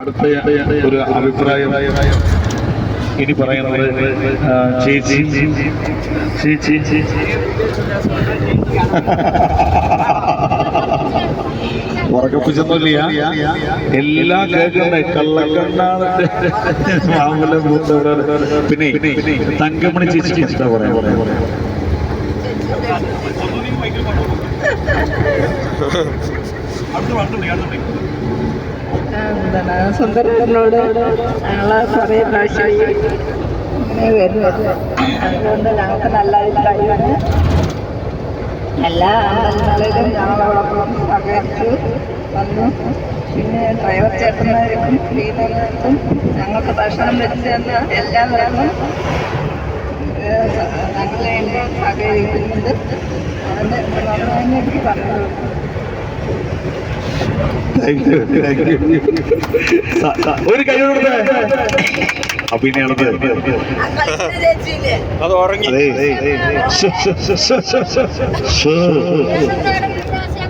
അടുത്ത ഒരു അഭിപ്രായം ഇനി പറയുന്നത് ചേച്ചി ഉറക്കപ്പിച്ചൊന്നുമില്ല, എല്ലാം കേൾക്കണ്ടേ. കള്ളക്കണ്ണാണ് മാമ്പലം മൂത്തവിടെ. പിന്നെ തങ്കമണി ചേച്ചിക്ക് എന്താ പറയാ? സുന്ദരനോട് ഞങ്ങള് കുറേ പ്രാവശ്യം ഇങ്ങനെ വരുന്നത്, അതുകൊണ്ട് ഞങ്ങൾക്ക് നല്ല അഭിപ്രായമാണ്. എല്ലാ അമ്പലങ്ങളിലും ഞങ്ങളോടൊപ്പം സഹകരിച്ച് വന്നു. പിന്നെ ഡ്രൈവർ ചേട്ടന്മാർക്കും ക്ലീനർക്കും ഞങ്ങൾക്ക് ഭക്ഷണം വെച്ച് തന്ന എല്ലാവർക്കും ഞങ്ങളെ സഹകരിക്കുന്നുണ്ട്. അതിന് നന്നായി എനിക്ക് പറഞ്ഞു. ഒരു കൈ കൊടുത്തേ. അഭിനയാണത്. അത് ഉറങ്ങി.